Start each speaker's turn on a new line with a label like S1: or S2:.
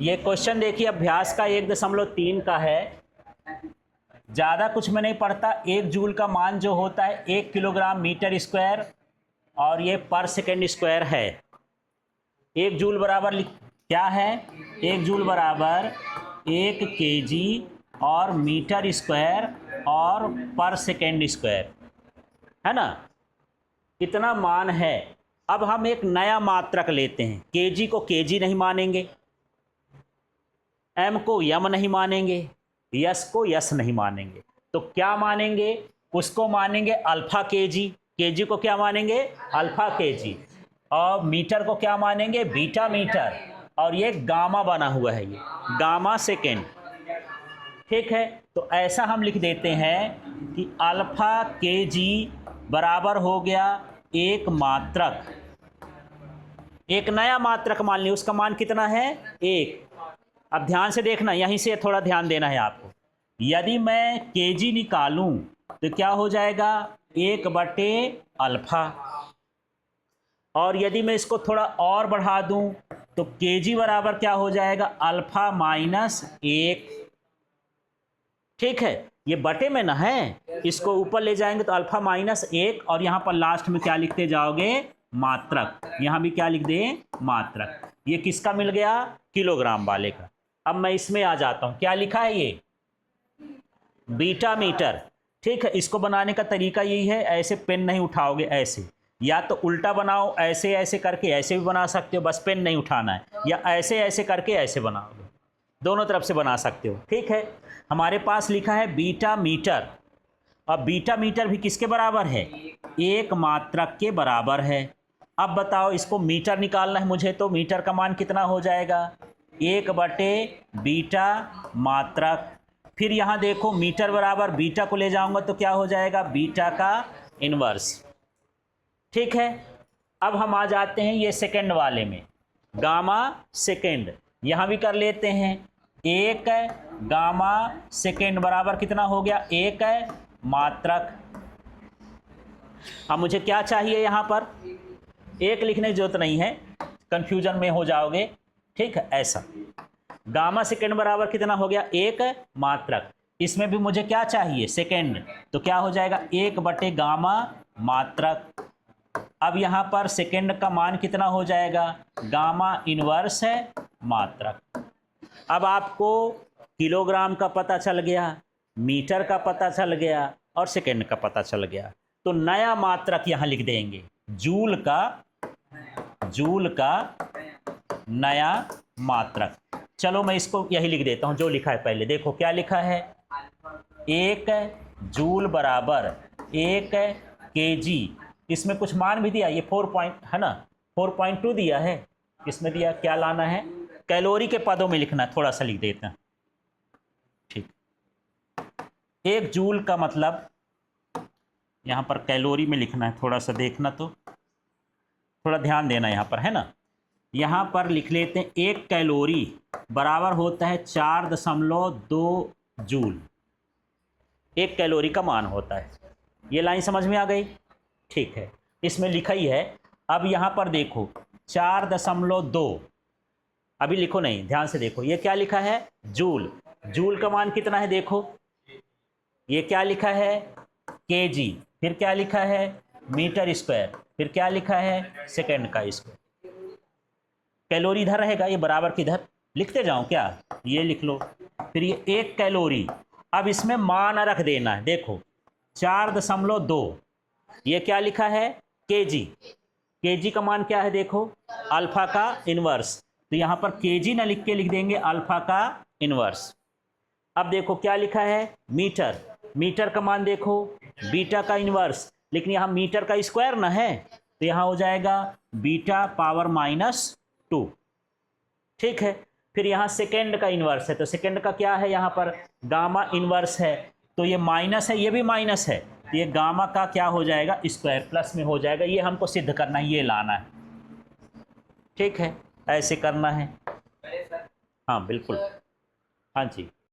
S1: ये क्वेश्चन देखिए अभ्यास का 1.3 का है। ज़्यादा कुछ में नहीं पड़ता। 1 जूल का मान जो होता है 1 किलोग्राम मीटर स्क्वायर और ये पर सेकेंड स्क्वायर है। 1 जूल बराबर क्या है? 1 जूल बराबर 1 केजी और मीटर स्क्वायर और पर सेकेंड स्क्वायर, है ना? इतना मान है। अब हम एक नया मात्रक लेते हैं। केजी को केजी नहीं मानेंगे, एम को यम नहीं मानेंगे, यस को यस नहीं मानेंगे। तो क्या मानेंगे? उसको मानेंगे अल्फा केजी। केजी को क्या मानेंगे? Alpha KG. और मीटर को क्या मानेंगे? Beta metre. और ये गामा बना हुआ है, ये गामा सेकेंड। ठीक है, तो ऐसा हम लिख देते हैं कि अल्फा केजी बराबर हो गया एक मात्रक। एक नया मात्रक मान लिया, उसका मान कितना है? 1। अब ध्यान से देखना, यहीं से थोड़ा ध्यान देना है आपको। यदि मैं केजी निकालूं तो क्या हो जाएगा? 1/अल्फा। और यदि मैं इसको थोड़ा और बढ़ा दूं तो केजी बराबर क्या हो जाएगा? Alpha minus 1। ठीक है, ये बटे में ना है, इसको ऊपर ले जाएंगे तो अल्फा माइनस 1 और यहां पर लास्ट में क्या लिखते जाओगे? मात्रक। यहां भी क्या लिख दे? मात्रक। ये किसका मिल गया? किलोग्राम वाले का। अब मैं इसमें आ जाता हूं। क्या लिखा है ये? Beta metre. ठीक है, इसको बनाने का तरीका यही है, ऐसे पेन नहीं उठाओगे, ऐसे या तो उल्टा बनाओ, ऐसे ऐसे करके ऐसे भी बना सकते हो, बस पेन नहीं उठाना है, या ऐसे ऐसे करके ऐसे बनाओगे, दोनों तरफ से बना सकते हो। ठीक है, हमारे पास लिखा है बीटा मीटर। अब बीटा मीटर भी किसके बराबर है? एक मात्रक के बराबर है। अब बताओ, इसको मीटर निकालना है मुझे, तो मीटर का मान कितना हो जाएगा? 1/बीटा मात्रक। फिर यहाँ देखो, मीटर बराबर बीटा को ले जाऊंगा तो क्या हो जाएगा? बीटा का इनवर्स। ठीक है, अब हम आ जाते हैं ये सेकंड वाले में, गामा सेकंड। यहाँ भी कर लेते हैं। 1 गामा सेकंड बराबर कितना हो गया? 1 मात्रक। अब मुझे क्या चाहिए? यहाँ पर 1 लिखने की जरूरत नहीं है, कंफ्यूजन में हो जाओगे। ठीक है, ऐसा गामा सेकेंड बराबर कितना हो गया? 1 मात्रक। इसमें भी मुझे क्या चाहिए? सेकेंड। तो क्या हो जाएगा? 1/गामा मात्रक। अब यहाँ पर सेकेंड का मान कितना हो जाएगा? गामा इनवर्स है मात्रक। अब आपको किलोग्राम का पता चल गया, मीटर का पता चल गया और सेकेंड का पता चल गया। तो नया मात्रक यहाँ लिख देंगे, जूल का नया मात्रक। चलो मैं इसको यही लिख देता हूं जो लिखा है पहले। देखो क्या लिखा है? 1 जूल बराबर 1 केजी। इसमें कुछ मान भी दिया, ये 4 पॉइंट है ना, 4.2 दिया है। इसमें दिया क्या लाना है? कैलोरी के पदों में लिखना है, थोड़ा सा लिख देते हैं। ठीक, 1 जूल का मतलब यहाँ पर कैलोरी में लिखना है, थोड़ा सा देखना, तो थोड़ा ध्यान देना यहाँ पर, है ना। यहाँ पर लिख लेते हैं 1 कैलोरी बराबर होता है 4.2 जूल। 1 कैलोरी का मान होता है। ये लाइन समझ में आ गई? ठीक है, इसमें लिखा ही है। अब यहाँ पर देखो 4.2, अभी लिखो नहीं, ध्यान से देखो, ये क्या लिखा है? जूल। जूल का मान कितना है? देखो ये क्या लिखा है? केजी। फिर क्या लिखा है? Metre square. फिर क्या लिखा है? सेकेंड का स्क्वायर। कैलोरी इधर रहेगा, ये बराबर किधर लिखते जाऊं क्या? ये लिख लो। फिर ये 1 कैलोरी। अब इसमें मान रख देना है। देखो 4.2, ये क्या लिखा है? केजी। केजी का मान क्या है? देखो अल्फा का इनवर्स। तो यहां पर केजी ना लिख के लिख देंगे अल्फा का इनवर्स। अब देखो क्या लिखा है? मीटर। मीटर का मान देखो बीटा का इनवर्स, लेकिन यहां मीटर का स्क्वायर ना है, तो यहां हो जाएगा बीटा पावर -2। ठीक है, फिर यहाँ सेकेंड का इनवर्स है, तो सेकेंड का क्या है? यहाँ पर गामा इनवर्स है, तो ये माइनस है, ये भी माइनस है, तो ये गामा का क्या हो जाएगा? स्क्वायर, प्लस में हो जाएगा। ये हमको सिद्ध करना है, ये लाना है। ठीक है, ऐसे करना है। हाँ बिल्कुल, हाँ जी।